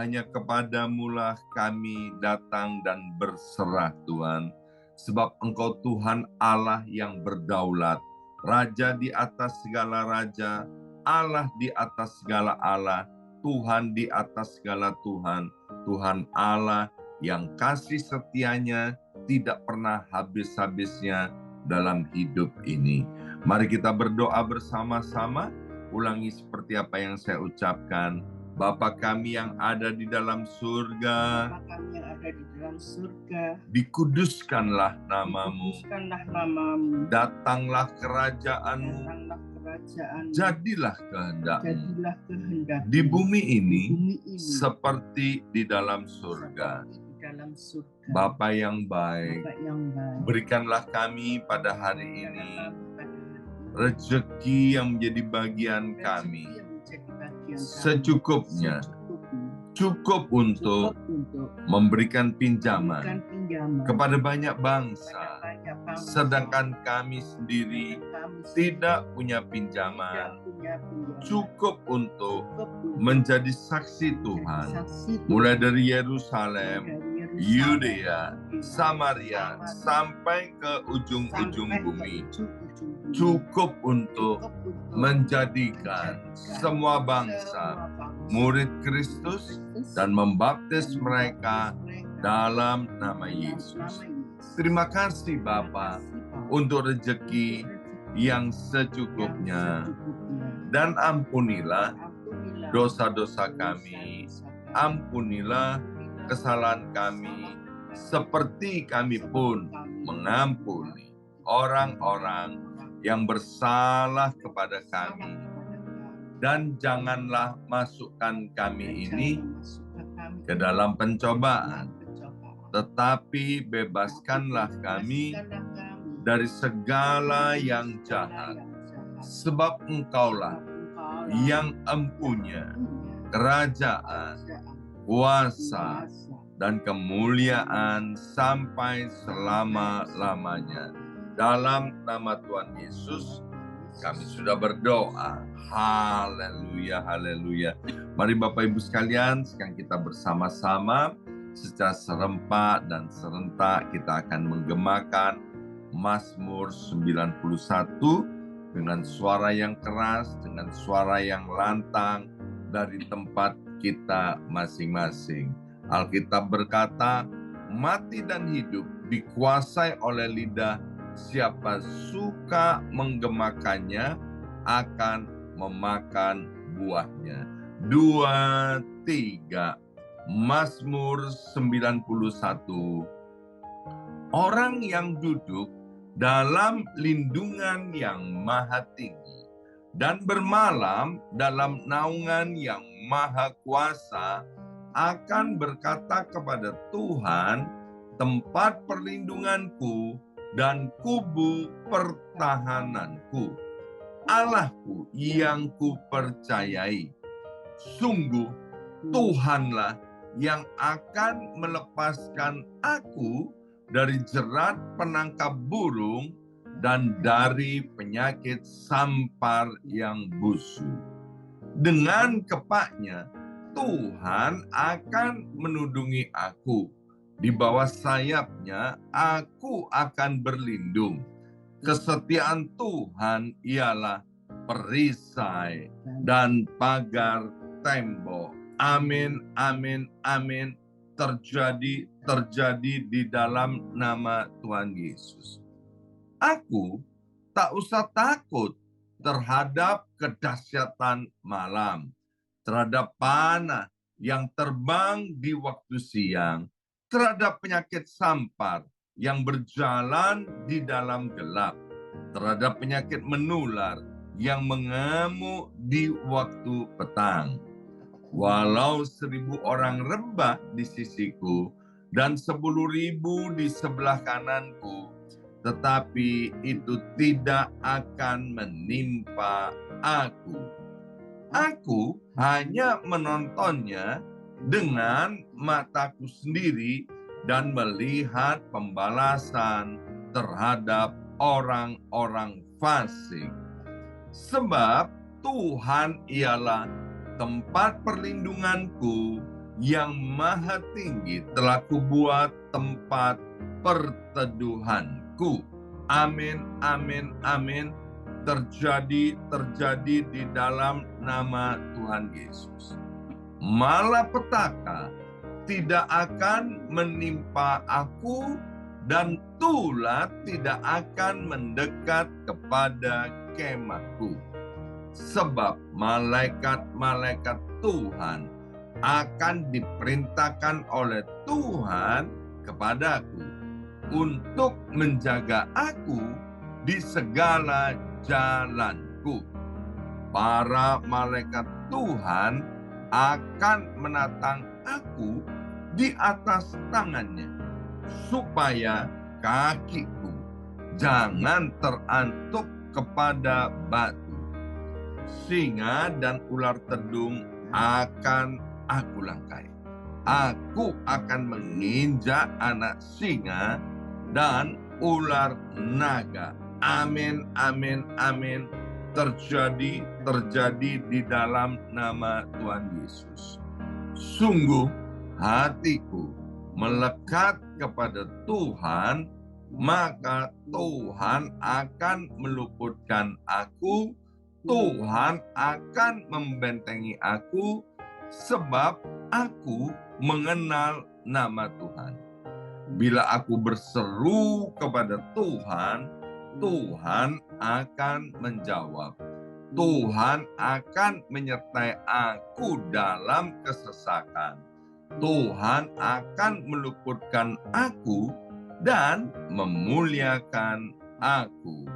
hanya kepadamu-lah kami datang dan berserah Tuhan. Sebab Engkau Tuhan Allah yang berdaulat, Raja di atas segala raja, Allah di atas segala Allah, Tuhan di atas segala Tuhan, Tuhan Allah yang kasih setianya tidak pernah habis-habisnya dalam hidup ini. Mari kita berdoa bersama-sama, ulangi seperti apa yang saya ucapkan. Bapa kami yang ada di dalam surga, Bapa kami yang ada di dalam surga, dikuduskanlah namamu, dikuduskanlah namamu, datanglah kerajaanmu, datanglah kerajaanmu, jadilah kehendakmu jadilah kehendakmu di bumi ini di bumi ini seperti di dalam surga. seperti di dalam surga. Bapa yang baik, Bapa yang baik, berikanlah kami pada hari berikanlah ini kami pada hari ini rezeki yang menjadi bagian rezeki kami yang menjadi bagian kami secukupnya, cukup untuk memberikan pinjaman memberikan pinjaman kepada banyak bangsa, banyak bangsa, sedangkan kami sendiri tidak punya pinjaman, cukup untuk menjadi saksi Tuhan, mulai dari Yerusalem, Yudea, Samaria, sampai ke ujung-ujung bumi. Cukup untuk menjadikan semua bangsa murid Kristus dan membaptis mereka dalam nama Yesus. Terima kasih Bapa untuk rezeki yang secukupnya, dan ampunilah dosa-dosa kami, ampunilah kesalahan kami, seperti kami pun mengampuni orang-orang yang bersalah kepada kami. Dan janganlah masukkan kami ini ke dalam pencobaan, tetapi bebaskanlah kami dari segala yang jahat. Sebab Engkaulah yang empunya kerajaan, kuasa, dan kemuliaan sampai selama-lamanya. Dalam nama Tuhan Yesus, kami sudah berdoa. Haleluya, haleluya. Mari Bapak Ibu sekalian, sekarang kita bersama-sama secara serempak dan serentak kita akan menggemakan Mazmur 91 dengan suara yang keras, dengan suara yang lantang dari tempat kita masing-masing. Alkitab berkata, mati dan hidup dikuasai oleh lidah. Siapa suka menggemakannya akan memakan buahnya. 2, 3. Mazmur 91. Orang yang duduk dalam lindungan yang maha tinggi dan bermalam dalam naungan yang maha kuasa akan berkata kepada Tuhan, tempat perlindunganku dan kubu pertahananku, Allahku yang kupercayai. Sungguh Tuhanlah yang akan melepaskan aku dari jerat penangkap burung dan dari penyakit sampar yang busuk. Dengan kepaknya Tuhan akan menudungi aku. Di bawah sayapnya aku akan berlindung. Kesetiaan Tuhan ialah perisai dan pagar tembok. Amin, amin, amin. Terjadi di dalam nama Tuhan Yesus. Aku tak usah takut terhadap kedahsyatan malam, terhadap panah yang terbang di waktu siang, terhadap penyakit sampar yang berjalan di dalam gelap, terhadap penyakit menular yang mengamuk di waktu petang. Walau 1.000 orang rebah di sisiku dan 10.000 di sebelah kananku, tetapi itu tidak akan menimpa aku. Aku hanya menontonnya dengan mataku sendiri dan melihat pembalasan terhadap orang-orang fasik. Sebab Tuhan ialah tempat perlindunganku yang maha tinggi telah kubuat tempat perteduhanku. Amin, amin, amin. Terjadi di dalam nama Tuhan Yesus. Malapetaka tidak akan menimpa aku, dan tulah tidak akan mendekat kepada kemahku. Sebab malaikat-malaikat Tuhan akan diperintahkan oleh Tuhan kepadaku untuk menjaga aku di segala jalanku. Para malaikat Tuhan akan menatang aku di atas tangannya, supaya kakiku jangan terantuk kepada batu. Singa dan ular tedung akan aku langkai. Aku akan menginjak anak singa dan ular naga. Amin, amin, amin. Terjadi di dalam nama Tuhan Yesus. Sungguh hatiku melekat kepada Tuhan, maka Tuhan akan meluputkan aku, Tuhan akan membentengi aku, sebab aku mengenal nama Tuhan. Bila aku berseru kepada Tuhan, Tuhan akan menjawab. Tuhan akan menyertai aku dalam kesesakan. Tuhan akan meluputkan aku dan memuliakan aku.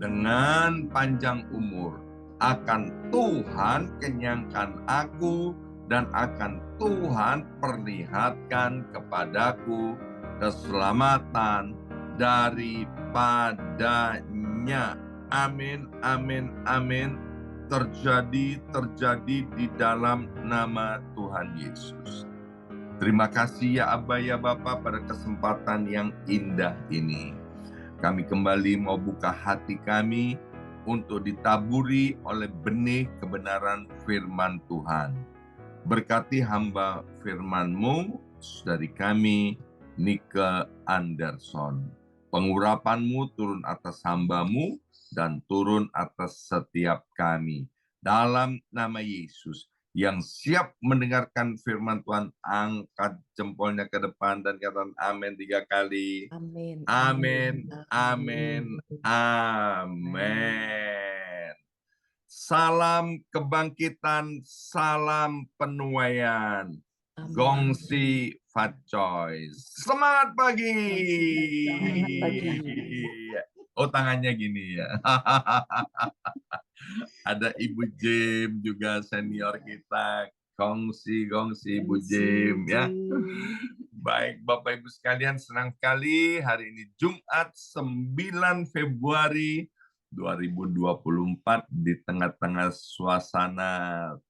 Dengan panjang umur akan Tuhan kenyangkan aku, dan akan Tuhan perlihatkan kepadaku keselamatan daripadanya. Amin, amin, amin. Terjadi di dalam nama Tuhan Yesus. Terima kasih ya Abba ya Bapa pada kesempatan yang indah ini. Kami kembali mau buka hati kami untuk ditaburi oleh benih kebenaran firman Tuhan. Berkati hamba firman-Mu dari kami, Nike Anderson. Pengurapan-Mu turun atas hamba-Mu dan turun atas setiap kami. Dalam nama Yesus, yang siap mendengarkan firman Tuhan, angkat jempolnya ke depan dan katakan amin 3 kali. Amin. Amin, amin, amin. Salam kebangkitan, salam penuaian. Amin. Gongsi Fatcoy. Semangat pagi. Semangat pagi. Oh, tangannya gini ya. Ada Ibu Jim juga senior kita. Gongsi Ibu Jim ya. Baik, Bapak Ibu sekalian, senang sekali hari ini Jumat 9 Februari 2024 di tengah-tengah suasana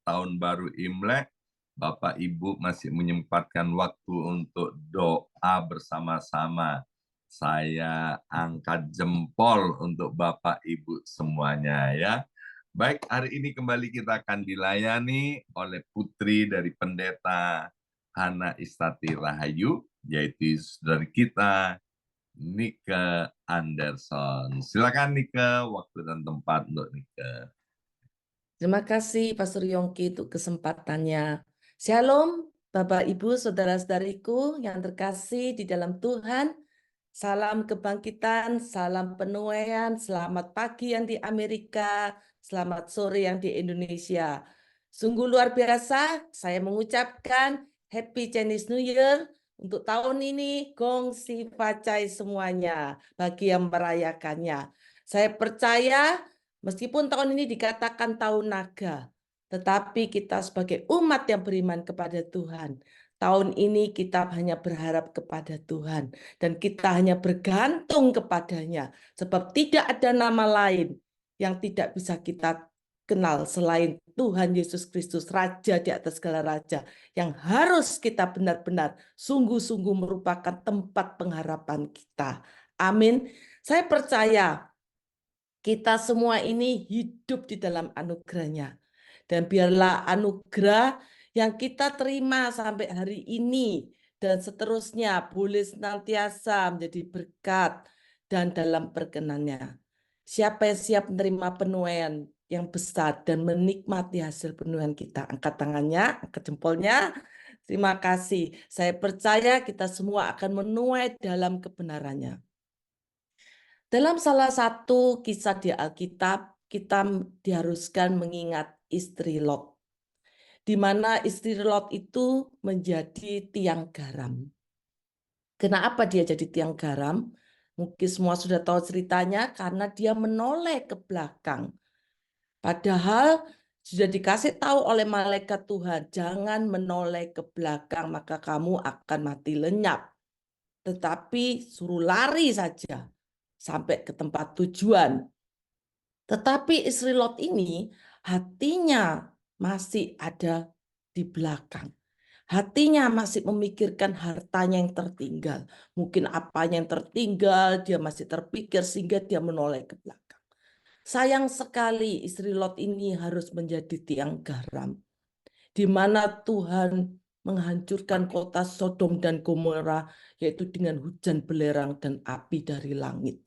Tahun Baru Imlek. Bapak Ibu masih menyempatkan waktu untuk doa bersama-sama. Saya angkat jempol untuk Bapak Ibu semuanya ya. Baik, hari ini kembali kita akan dilayani oleh putri dari pendeta Hana Istati Rahayu, yaitu saudari kita, Nike Anderson. Silakan Nike, waktu dan tempat untuk Nike. Terima kasih Pastor Yongki untuk kesempatannya. Shalom Bapak Ibu Saudara-saudariku yang terkasih di dalam Tuhan. Salam kebangkitan, salam penuaian, selamat pagi yang di Amerika, selamat sore yang di Indonesia. Sungguh luar biasa, saya mengucapkan Happy Chinese New Year untuk tahun ini. Gongsi Facai semuanya bagi yang merayakannya. Saya percaya meskipun tahun ini dikatakan tahun naga, tetapi kita sebagai umat yang beriman kepada Tuhan, tahun ini kita hanya berharap kepada Tuhan dan kita hanya bergantung kepadanya, sebab tidak ada nama lain yang tidak bisa kita kenal selain Tuhan Yesus Kristus, Raja di atas segala raja, yang harus kita benar-benar sungguh-sungguh merupakan tempat pengharapan kita. Amin. Saya percaya kita semua ini hidup di dalam anugerah-Nya. Dan biarlah anugerah yang kita terima sampai hari ini dan seterusnya boleh senantiasa menjadi berkat dan dalam perkenannya. Siapa yang siap menerima penuaian yang besar dan menikmati hasil penuaian kita? Angkat tangannya, angkat jempolnya. Terima kasih. Saya percaya kita semua akan menuai dalam kebenarannya. Dalam salah satu kisah di Alkitab, kita diharuskan mengingat istri Lot, di mana istri Lot itu menjadi tiang garam. Kenapa dia jadi tiang garam? Mungkin semua sudah tahu ceritanya karena dia menoleh ke belakang. Padahal sudah dikasih tahu oleh malaikat Tuhan, jangan menoleh ke belakang maka kamu akan mati lenyap. Tetapi suruh lari saja sampai ke tempat tujuan. Tetapi istri Lot ini hatinya masih ada di belakang. Hatinya masih memikirkan hartanya yang tertinggal. Mungkin apanya yang tertinggal, dia masih terpikir sehingga dia menoleh ke belakang. Sayang sekali istri Lot ini harus menjadi tiang garam. Di mana Tuhan menghancurkan kota Sodom dan Gomora, yaitu dengan hujan belerang dan api dari langit.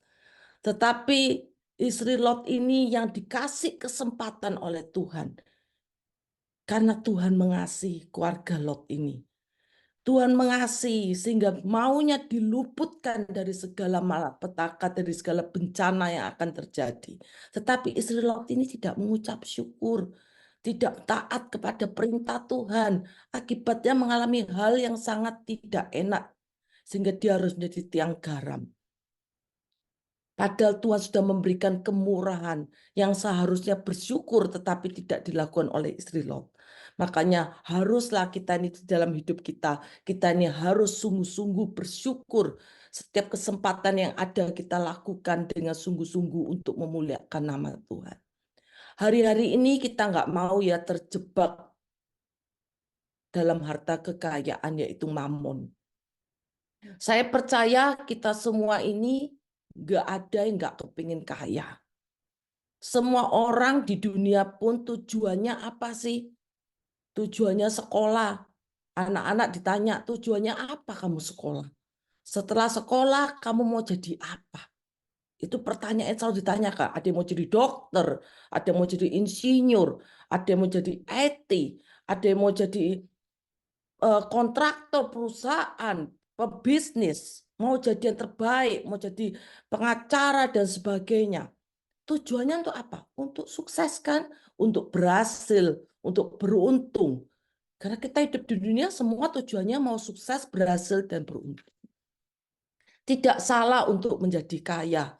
Tetapi istri Lot ini yang dikasih kesempatan oleh Tuhan. Karena Tuhan mengasihi keluarga Lot ini. Tuhan mengasihi sehingga maunya diluputkan dari segala malapetaka, dari segala bencana yang akan terjadi. Tetapi istri Lot ini tidak mengucap syukur, tidak taat kepada perintah Tuhan. Akibatnya mengalami hal yang sangat tidak enak, sehingga dia harus menjadi tiang garam. Padahal Tuhan sudah memberikan kemurahan yang seharusnya bersyukur tetapi tidak dilakukan oleh istri Lot. Makanya haruslah kita ini dalam hidup kita ini harus sungguh-sungguh bersyukur. Setiap kesempatan yang ada kita lakukan dengan sungguh-sungguh untuk memuliakan nama Tuhan. Hari-hari ini kita nggak mau ya terjebak dalam harta kekayaan yaitu mamon. Saya percaya kita semua ini nggak ada yang nggak kepingin kaya. Semua orang di dunia pun tujuannya apa sih? Tujuannya sekolah. Anak-anak ditanya, tujuannya apa kamu sekolah? Setelah sekolah, kamu mau jadi apa? Itu pertanyaan yang selalu ditanyakan. Ada yang mau jadi dokter, ada yang mau jadi insinyur, ada yang mau jadi IT, ada yang mau jadi kontraktor perusahaan, pebisnis, mau jadi yang terbaik, mau jadi pengacara dan sebagainya. Tujuannya untuk apa? Untuk sukses kan? Untuk berhasil, untuk beruntung. Karena kita hidup di dunia semua tujuannya mau sukses, berhasil, dan beruntung. Tidak salah untuk menjadi kaya.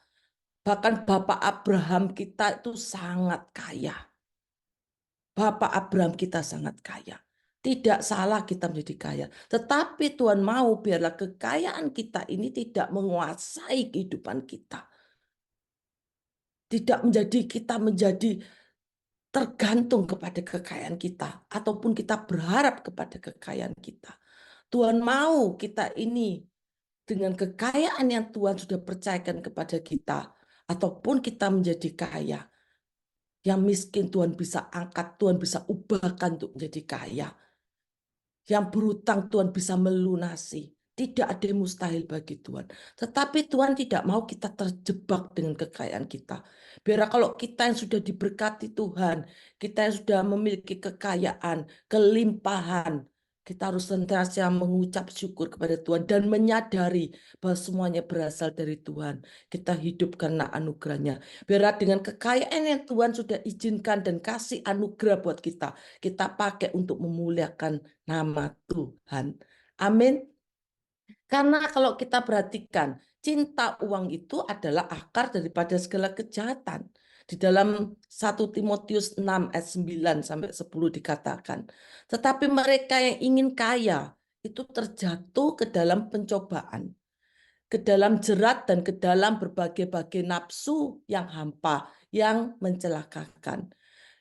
Bahkan Bapak Abraham kita itu sangat kaya. Bapak Abraham kita sangat kaya. Tidak salah kita menjadi kaya. Tetapi Tuhan mau biarlah kekayaan kita ini tidak menguasai kehidupan kita. Tidak menjadi kita menjadi tergantung kepada kekayaan kita. Ataupun kita berharap kepada kekayaan kita. Tuhan mau kita ini dengan kekayaan yang Tuhan sudah percayakan kepada kita. Ataupun kita menjadi kaya. Yang miskin Tuhan bisa angkat, Tuhan bisa ubahkan untuk menjadi kaya. Yang berutang Tuhan bisa melunasi. Tidak ada yang mustahil bagi Tuhan. Tetapi Tuhan tidak mau kita terjebak dengan kekayaan kita. Biar kalau kita yang sudah diberkati Tuhan, kita yang sudah memiliki kekayaan, kelimpahan, kita harus senantiasa mengucap syukur kepada Tuhan dan menyadari bahwa semuanya berasal dari Tuhan. Kita hidup karena anugerahnya. Biar dengan kekayaan yang Tuhan sudah izinkan dan kasih anugerah buat kita pakai untuk memuliakan nama Tuhan. Amin. Karena kalau kita perhatikan, cinta uang itu adalah akar daripada segala kejahatan. Di dalam 1 Timotius 6 ayat 9 sampai 10 dikatakan, tetapi mereka yang ingin kaya itu terjatuh ke dalam pencobaan, ke dalam jerat dan ke dalam berbagai-bagai nafsu yang hampa, yang mencelakakan.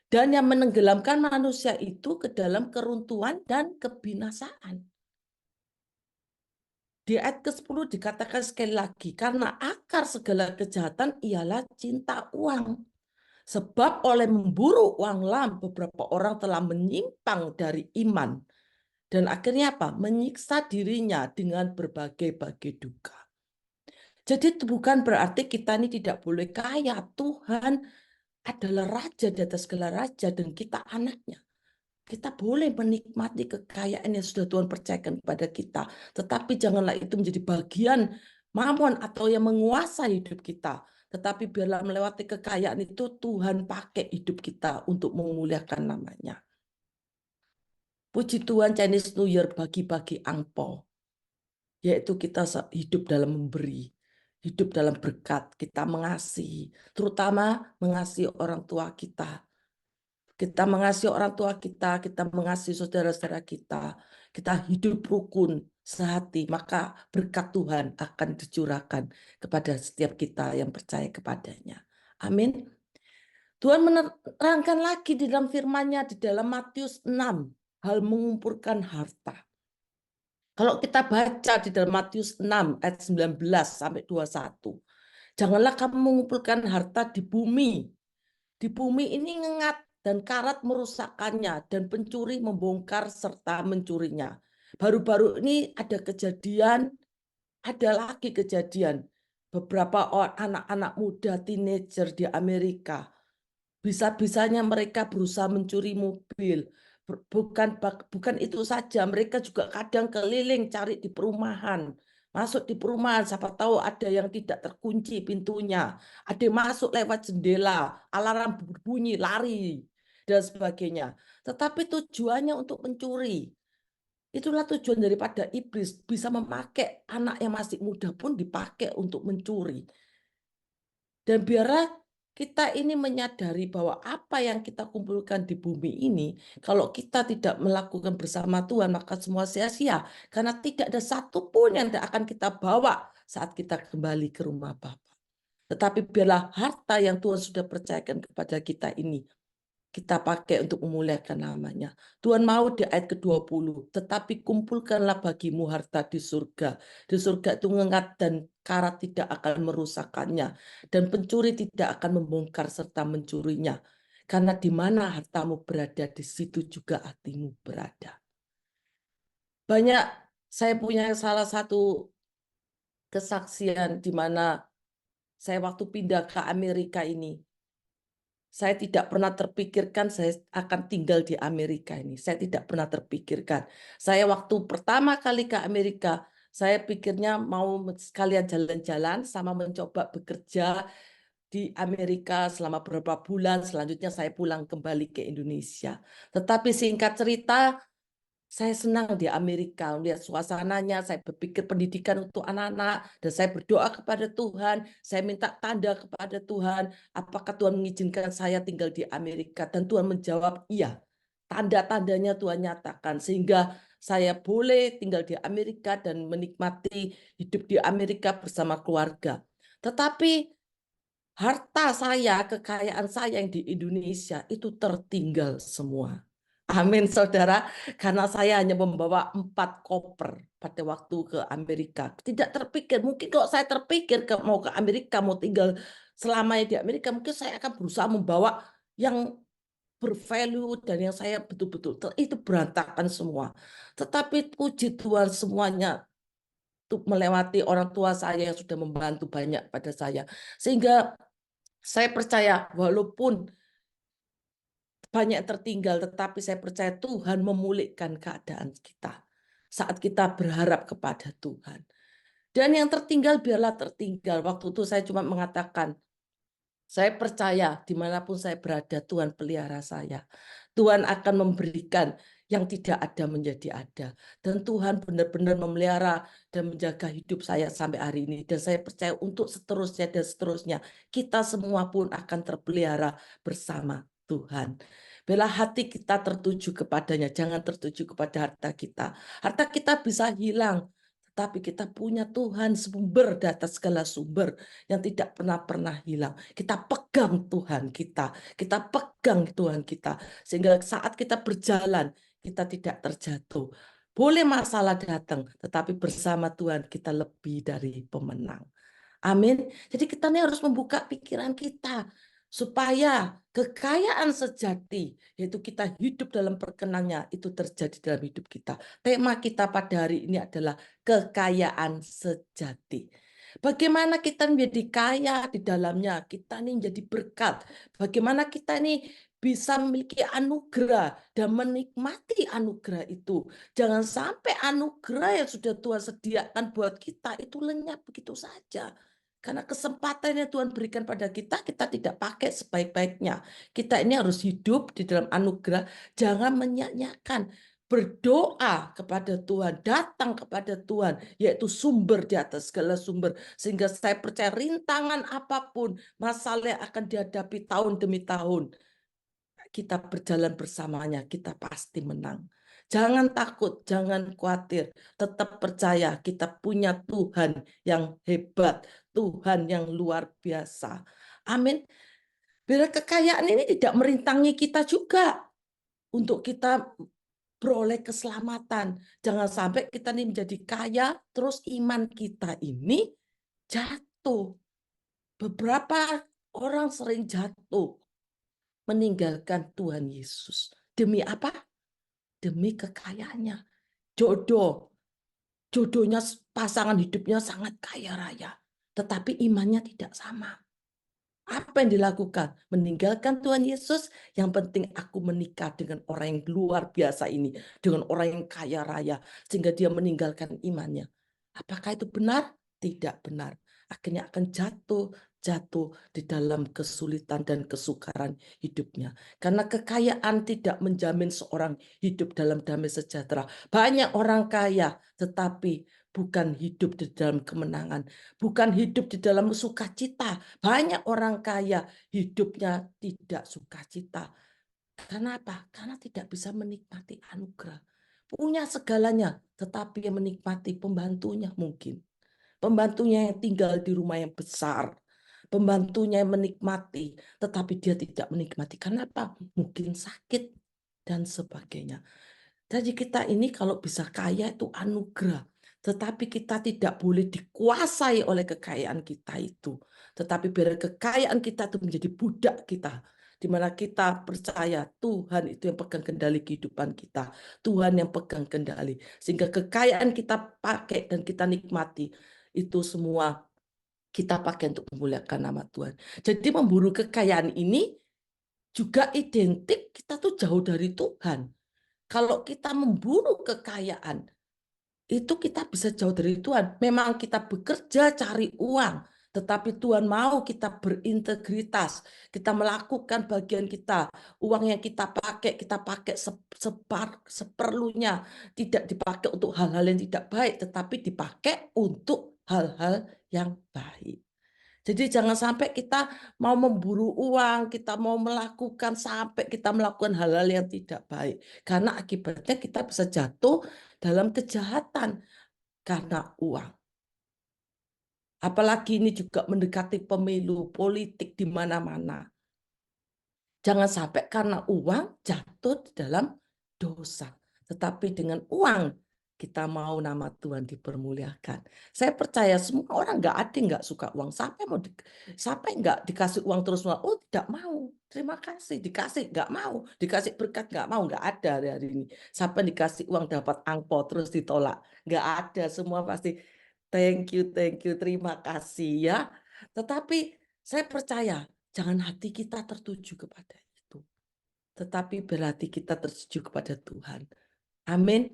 Dan yang menenggelamkan manusia itu ke dalam keruntuhan dan kebinasaan. Di ayat ke-10 dikatakan sekali lagi, karena akar segala kejahatan ialah cinta uang. Sebab oleh memburu uang lam, beberapa orang telah menyimpang dari iman. Dan akhirnya apa? Menyiksa dirinya dengan berbagai-bagai duka. Jadi itu bukan berarti kita ini tidak boleh kaya. Tuhan adalah raja di atas segala raja dan kita anaknya. Kita boleh menikmati kekayaan yang sudah Tuhan percayakan kepada kita. Tetapi janganlah itu menjadi bagian mamon atau yang menguasai hidup kita. Tetapi biarlah melewati kekayaan itu Tuhan pakai hidup kita untuk memuliakan namanya. Puji Tuhan Chinese New Year bagi-bagi angpau. Yaitu kita hidup dalam memberi. Hidup dalam berkat. Kita mengasihi. Terutama mengasihi orang tua kita. Kita mengasihi orang tua kita mengasihi saudara-saudara kita hidup rukun sehati, maka berkat Tuhan akan dicurahkan kepada setiap kita yang percaya kepadanya. Amin. Tuhan menerangkan lagi di dalam firman-Nya di dalam Matius 6, hal mengumpulkan harta. Kalau kita baca di dalam Matius 6 ayat 19 sampai 21, janganlah kamu mengumpulkan harta di bumi. Di bumi ini ngengat dan karat merusakkannya dan pencuri membongkar serta mencurinya. Baru-baru ini ada lagi kejadian. Beberapa anak-anak muda teenager di Amerika. Bisa-bisanya mereka berusaha mencuri mobil. Bukan itu saja, mereka juga kadang keliling cari di perumahan. Masuk di perumahan, siapa tahu ada yang tidak terkunci pintunya. Ada yang masuk lewat jendela, alarm berbunyi, lari, dan sebagainya. Tetapi tujuannya untuk mencuri. Itulah tujuan daripada iblis, bisa memakai anak yang masih muda pun dipakai untuk mencuri. Dan biarlah kita ini menyadari bahwa apa yang kita kumpulkan di bumi ini, kalau kita tidak melakukan bersama Tuhan, maka semua sia-sia. Karena tidak ada satupun yang akan kita bawa saat kita kembali ke rumah Bapa. Tetapi biarlah harta yang Tuhan sudah percayakan kepada kita ini, kita pakai untuk memuliakan namanya. Tuhan mau di ayat ke-20, tetapi kumpulkanlah bagimu harta di surga. Di surga itu ngengat dan karat tidak akan merusakkannya. Dan pencuri tidak akan membongkar serta mencurinya. Karena di mana hartamu berada, di situ juga hatimu berada. Saya punya salah satu kesaksian di mana saya waktu pindah ke Amerika ini, saya tidak pernah terpikirkan saya akan tinggal di Amerika ini. Saya tidak pernah terpikirkan. Saya waktu pertama kali ke Amerika, saya pikirnya mau sekalian jalan-jalan sama mencoba bekerja di Amerika selama beberapa bulan. Selanjutnya saya pulang kembali ke Indonesia. Tetapi singkat cerita, saya senang di Amerika, melihat suasananya, saya berpikir pendidikan untuk anak-anak, dan saya berdoa kepada Tuhan, saya minta tanda kepada Tuhan, apakah Tuhan mengizinkan saya tinggal di Amerika, dan Tuhan menjawab, iya. Tanda-tandanya Tuhan nyatakan, sehingga saya boleh tinggal di Amerika dan menikmati hidup di Amerika bersama keluarga. Tetapi harta saya, kekayaan saya yang di Indonesia, itu tertinggal semua. Amin, saudara. Karena saya hanya membawa 4 koper pada waktu ke Amerika. Tidak terpikir, mungkin kalau saya terpikir mau ke Amerika, mau tinggal selamanya di Amerika, mungkin saya akan berusaha membawa yang bervalue dan yang saya betul-betul, itu berantakan semua. Tetapi puji Tuhan semuanya melewati orang tua saya yang sudah membantu banyak pada saya. Sehingga saya percaya walaupun banyak tertinggal, tetapi saya percaya Tuhan memulihkan keadaan kita saat kita berharap kepada Tuhan. Dan yang tertinggal biarlah tertinggal. Waktu itu saya cuma mengatakan, saya percaya dimanapun saya berada, Tuhan pelihara saya. Tuhan akan memberikan yang tidak ada menjadi ada. Dan Tuhan benar-benar memelihara dan menjaga hidup saya sampai hari ini. Dan saya percaya untuk seterusnya dan seterusnya, kita semua pun akan terpelihara bersama Tuhan. Bila hati kita tertuju kepadanya, jangan tertuju kepada harta kita. Harta kita bisa hilang, tetapi kita punya Tuhan sumber di atas segala sumber yang tidak pernah hilang. Kita pegang Tuhan kita pegang Tuhan kita. Sehingga saat kita berjalan, kita tidak terjatuh. Boleh masalah datang, tetapi bersama Tuhan kita lebih dari pemenang. Amin. Jadi kita ini harus membuka pikiran kita supaya kekayaan sejati, yaitu kita hidup dalam perkenannya, itu terjadi dalam hidup kita. Tema kita pada hari ini adalah kekayaan sejati. Bagaimana kita menjadi kaya di dalamnya, kita ini menjadi berkat. Bagaimana kita ini bisa memiliki anugerah dan menikmati anugerah itu. Jangan sampai anugerah yang sudah Tuhan sediakan buat kita itu lenyap begitu saja. Karena kesempatan yang Tuhan berikan pada kita tidak pakai sebaik-baiknya. Kita ini harus hidup di dalam anugerah, jangan menyia-nyiakan. Berdoa kepada Tuhan, datang kepada Tuhan, yaitu sumber di atas segala sumber. Sehingga saya percaya rintangan apapun, masalah yang akan dihadapi tahun demi tahun, kita berjalan bersamanya, kita pasti menang. Jangan takut, jangan khawatir, tetap percaya kita punya Tuhan yang hebat, Tuhan yang luar biasa. Amin. Biar kekayaan ini tidak merintangi kita juga untuk kita beroleh keselamatan. Jangan sampai kita ini menjadi kaya, terus iman kita ini jatuh. Beberapa orang sering jatuh, meninggalkan Tuhan Yesus. Demi apa? Demi kekayaannya. Jodohnya, pasangan hidupnya sangat kaya raya. Tetapi imannya tidak sama. Apa yang dilakukan? Meninggalkan Tuhan Yesus. Yang penting aku menikah dengan orang yang luar biasa ini. Dengan orang yang kaya raya. Sehingga dia meninggalkan imannya. Apakah itu benar? Tidak benar. Akhirnya akan jatuh di dalam kesulitan dan kesukaran hidupnya. Karena kekayaan tidak menjamin seorang hidup dalam damai sejahtera. Banyak orang kaya, tetapi bukan hidup di dalam kemenangan. Bukan hidup di dalam sukacita. Banyak orang kaya hidupnya tidak sukacita. Karena apa? Karena tidak bisa menikmati anugerah. Punya segalanya, tetapi yang menikmati pembantunya mungkin. Pembantunya yang tinggal di rumah yang besar. Pembantunya yang menikmati, tetapi dia tidak menikmati. Karena apa? Mungkin sakit dan sebagainya. Jadi kita ini kalau bisa kaya itu anugerah. Tetapi kita tidak boleh dikuasai oleh kekayaan kita itu. Tetapi biar kekayaan kita itu menjadi budak kita. Di mana kita percaya Tuhan itu yang pegang kendali kehidupan kita. Tuhan yang pegang kendali. Sehingga kekayaan kita pakai dan kita nikmati. Itu semua kita pakai untuk memuliakan nama Tuhan. Jadi memburu kekayaan ini juga identik kita tuh jauh dari Tuhan. Kalau kita memburu kekayaan, itu kita bisa jauh dari Tuhan. Memang kita bekerja cari uang, tetapi Tuhan mau kita berintegritas. Kita melakukan bagian kita. Uang yang kita pakai seperlunya. Tidak dipakai untuk hal-hal yang tidak baik, tetapi dipakai untuk hal-hal yang baik. Jadi jangan sampai kita mau memburu uang, kita mau melakukan sampai kita melakukan hal-hal yang tidak baik. Karena akibatnya kita bisa jatuh dalam kejahatan karena uang. Apalagi ini juga mendekati pemilu, politik di mana-mana. Jangan sampai karena uang jatuh di dalam dosa. Tetapi dengan uang kita mau nama Tuhan dipermuliakan. Saya percaya semua orang nggak suka uang. Sampai nggak dikasih uang terus, oh tidak mau. Terima kasih dikasih nggak mau, dikasih berkat nggak mau, nggak ada hari ini. Sampai dikasih uang dapat angpau terus ditolak, nggak ada. Semua pasti thank you, terima kasih ya. Tetapi saya percaya jangan hati kita tertuju kepada itu, tetapi berarti kita tertuju kepada Tuhan. Amin.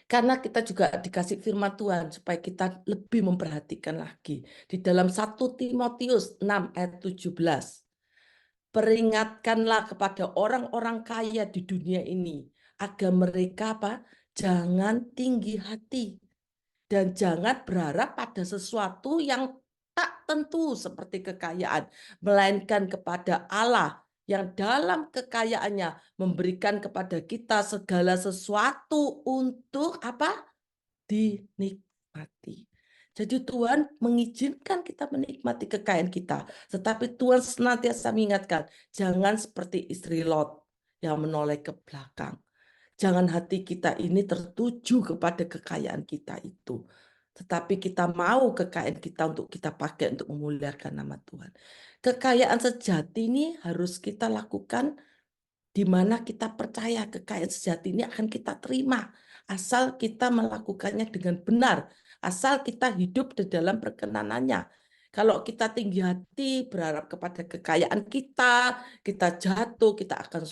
Karena kita juga dikasih firman Tuhan supaya kita lebih memperhatikan lagi. Di dalam 1 Timotius 6 ayat 17. Peringatkanlah kepada orang-orang kaya di dunia ini agar mereka jangan tinggi hati dan jangan berharap pada sesuatu yang tak tentu seperti kekayaan, melainkan kepada Allah yang dalam kekayaannya memberikan kepada kita segala sesuatu untuk dinikmati. Jadi Tuhan mengizinkan kita menikmati kekayaan kita, tetapi Tuhan senantiasa mengingatkan, jangan seperti istri Lot yang menoleh ke belakang. Jangan hati kita ini tertuju kepada kekayaan kita itu. tetapi kita mau kekayaan kita untuk kita pakai untuk memuliakan nama Tuhan. Kekayaan sejati ini harus kita lakukan di mana kita percaya kekayaan sejati ini akan kita terima. Asal kita melakukannya dengan benar. Asal kita hidup di dalam perkenanannya. Kalau kita tinggi hati berharap kepada kekayaan kita jatuh, kita akan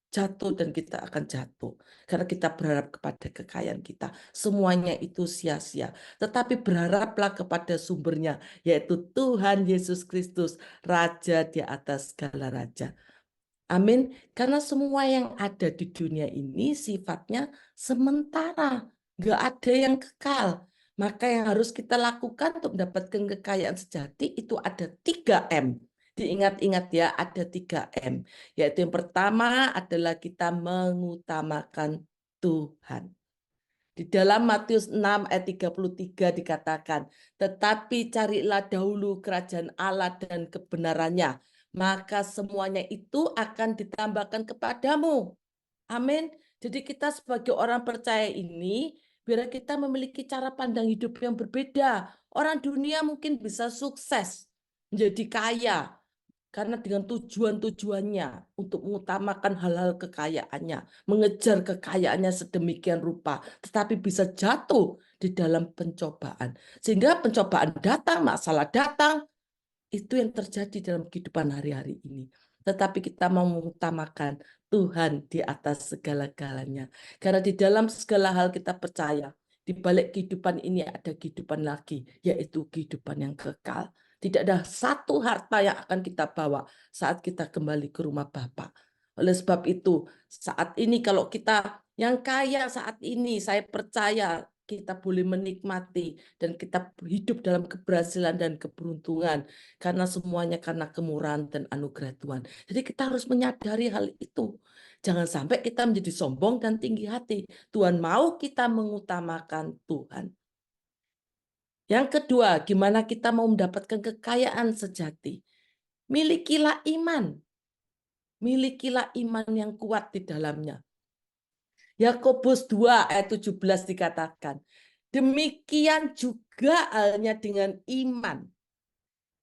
jatuh dan kita akan jatuh. Karena kita berharap kepada kekayaan kita. Semuanya itu sia-sia. Tetapi berharaplah kepada sumbernya, yaitu Tuhan Yesus Kristus, Raja di atas segala raja. Amin. Karena semua yang ada di dunia ini sifatnya sementara. Nggak ada yang kekal. Maka yang harus kita lakukan untuk mendapatkan kekayaan sejati itu ada 3M. Diingat-ingat ya, ada 3M. Yaitu yang pertama adalah kita mengutamakan Tuhan. Di dalam Matius 6 ayat 33 dikatakan, tetapi carilah dahulu kerajaan Allah dan kebenarannya, maka semuanya itu akan ditambahkan kepadamu. Amin. Jadi kita sebagai orang percaya ini, biar kita memiliki cara pandang hidup yang berbeda. Orang dunia mungkin bisa sukses, menjadi kaya, karena dengan tujuan-tujuannya untuk mengutamakan hal-hal kekayaannya, mengejar kekayaannya sedemikian rupa, tetapi bisa jatuh di dalam pencobaan. Sehingga pencobaan datang, masalah datang, itu yang terjadi dalam kehidupan hari-hari ini. Tetapi kita mau mengutamakan Tuhan di atas segala-galanya. Karena di dalam segala hal kita percaya, di balik kehidupan ini ada kehidupan lagi, yaitu kehidupan yang kekal. Tidak ada satu harta yang akan kita bawa saat kita kembali ke rumah Bapa. Oleh sebab itu, saat ini kalau kita yang kaya saat ini, saya percaya kita boleh menikmati dan kita hidup dalam keberhasilan dan keberuntungan karena semuanya karena kemurahan dan anugerah Tuhan. Jadi kita harus menyadari hal itu. Jangan sampai kita menjadi sombong dan tinggi hati. Tuhan mau kita mengutamakan Tuhan. Yang kedua, gimana kita mau mendapatkan kekayaan sejati? Milikilah iman. Milikilah iman yang kuat di dalamnya. Yakobus 2 ayat 17 dikatakan, demikian juga halnya dengan iman.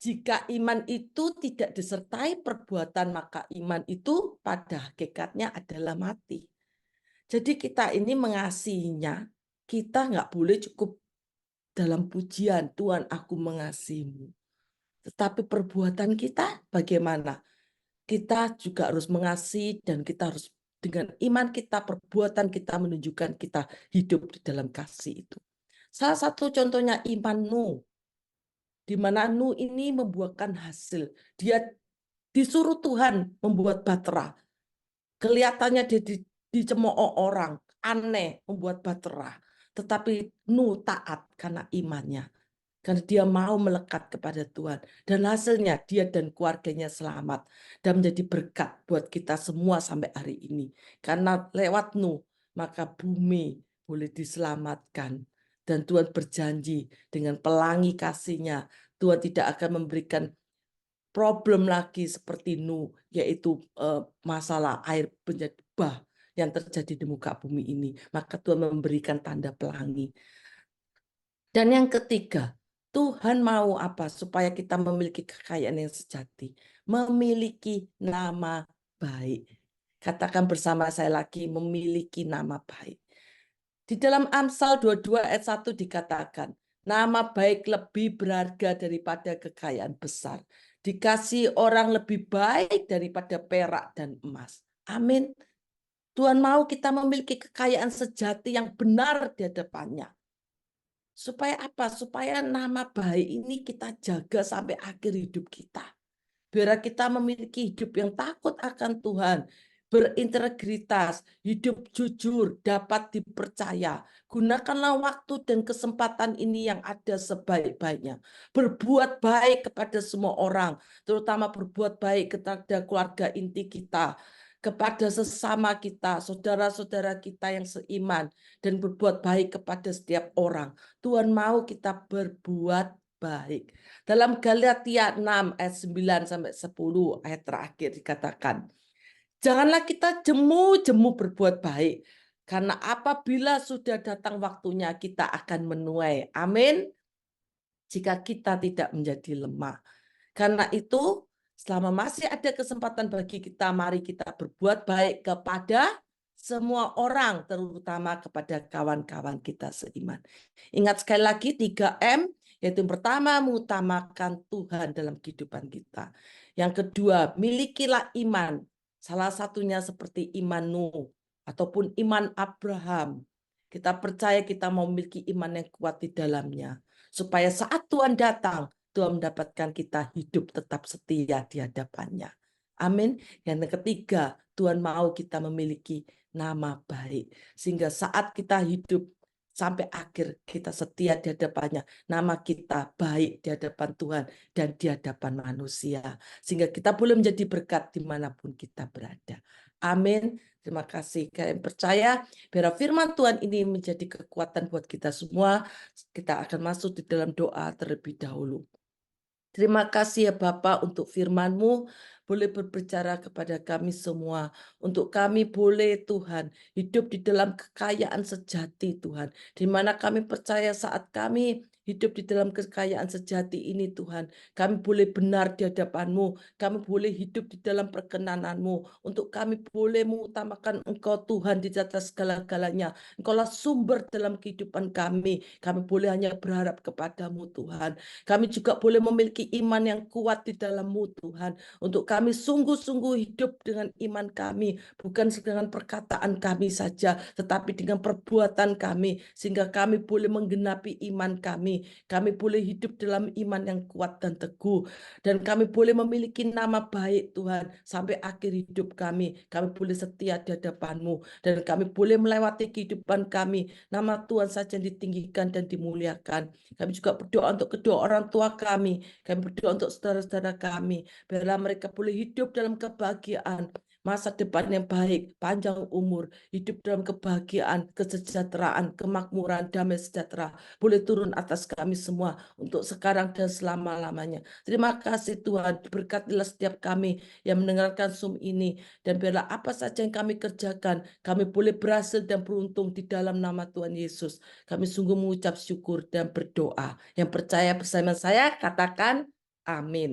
Jika iman itu tidak disertai perbuatan, maka iman itu pada hakikatnya adalah mati. Jadi kita ini mengasihinya, kita nggak boleh cukup dalam pujian, Tuhan aku mengasihimu. Tetapi perbuatan kita bagaimana? Kita juga harus mengasihi dan kita harus dengan iman kita, perbuatan kita menunjukkan kita hidup di dalam kasih itu. Salah satu contohnya iman Nuh, di mana Nuh ini membuahkan hasil. Dia disuruh Tuhan membuat bahtera. Kelihatannya dia dicemooh orang, aneh membuat bahtera. Tetapi Nuh taat karena imannya. Karena dia mau melekat kepada Tuhan. Dan hasilnya dia dan keluarganya selamat. Dan menjadi berkat buat kita semua sampai hari ini. Karena lewat Nuh, maka bumi boleh diselamatkan. Dan Tuhan berjanji dengan pelangi kasih-Nya, Tuhan tidak akan memberikan problem lagi seperti Nuh, yaitu masalah air menjadi bah yang terjadi di muka bumi ini. Maka Tuhan memberikan tanda pelangi. Dan yang ketiga, Tuhan mau apa? Supaya kita memiliki kekayaan yang sejati. Memiliki nama baik. Katakan bersama saya lagi, memiliki nama baik. Di dalam Amsal 22 ayat 1 dikatakan, nama baik lebih berharga daripada kekayaan besar. Dikasih orang lebih baik daripada perak dan emas. Amin. Tuhan mau kita memiliki kekayaan sejati yang benar di hadapannya. Supaya apa? Supaya nama baik ini kita jaga sampai akhir hidup kita. Biar kita memiliki hidup yang takut akan Tuhan, berintegritas, hidup jujur, dapat dipercaya. Gunakanlah waktu dan kesempatan ini yang ada sebaik-baiknya. Berbuat baik kepada semua orang, terutama berbuat baik kepada keluarga inti kita, kepada sesama kita, saudara-saudara kita yang seiman, dan berbuat baik kepada setiap orang. Tuhan mau kita berbuat baik. Dalam Galatia 6 ayat 9 sampai 10 ayat terakhir dikatakan, janganlah kita jemu-jemu berbuat baik, Karena apabila sudah datang waktunya, kita akan menuai. Amin. Jika kita tidak menjadi lemah. Karena itu, selama masih ada kesempatan bagi kita, mari kita berbuat baik kepada semua orang, terutama kepada kawan-kawan kita seiman. Ingat sekali lagi 3M, yaitu yang pertama, mengutamakan Tuhan dalam kehidupan kita. Yang kedua, milikilah iman. Salah satunya seperti iman Nuh ataupun iman Abraham. Kita percaya kita memiliki iman yang kuat di dalamnya. Supaya saat Tuhan datang, Tuhan mendapatkan kita hidup tetap setia di hadapannya. Amin. Yang ketiga, Tuhan mau kita memiliki nama baik. Sehingga saat kita hidup sampai akhir, kita setia di hadapannya. Nama kita baik di hadapan Tuhan dan di hadapan manusia. Sehingga kita boleh menjadi berkat dimanapun kita berada. Amin. Terima kasih. Kalian percaya biar firman Tuhan ini menjadi kekuatan buat kita semua. Kita akan masuk di dalam doa terlebih dahulu. Terima kasih ya Bapak untuk firman-Mu, boleh berbicara kepada kami semua. Untuk kami boleh Tuhan hidup di dalam kekayaan sejati Tuhan. Di mana kami percaya saat kami hidup di dalam kekayaan sejati ini Tuhan. Kami boleh benar di hadapan-Mu. Kami boleh hidup di dalam perkenanan-Mu. Untuk kami boleh mengutamakan Engkau Tuhan di atas segala-galanya. Engkaulah sumber dalam kehidupan kami. Kami boleh hanya berharap kepadamu Tuhan. Kami juga boleh memiliki iman yang kuat di dalam-Mu Tuhan. Untuk kami sungguh-sungguh hidup dengan iman kami. Bukan dengan perkataan kami saja, tetapi dengan perbuatan kami. Sehingga kami boleh menggenapi iman kami. Kami boleh hidup dalam iman yang kuat dan teguh. Dan kami boleh memiliki nama baik Tuhan. Sampai akhir hidup kami. Kami boleh setia di hadapan-Mu. Dan kami boleh melewati kehidupan kami. Nama Tuhan saja yang ditinggikan dan dimuliakan. Kami juga berdoa untuk kedua orang tua kami. Kami berdoa untuk saudara-saudara kami. Biarlah mereka boleh hidup dalam kebahagiaan. Masa depan yang baik, panjang umur, hidup dalam kebahagiaan, kesejahteraan, kemakmuran, damai sejahtera. Boleh turun atas kami semua untuk sekarang dan selama-lamanya. Terima kasih Tuhan, berkatilah setiap kami yang mendengarkan Zoom ini. Dan biarlah apa saja yang kami kerjakan, kami boleh berhasil dan beruntung di dalam nama Tuhan Yesus. Kami sungguh mengucap syukur dan berdoa. Yang percaya bersama saya, katakan amin.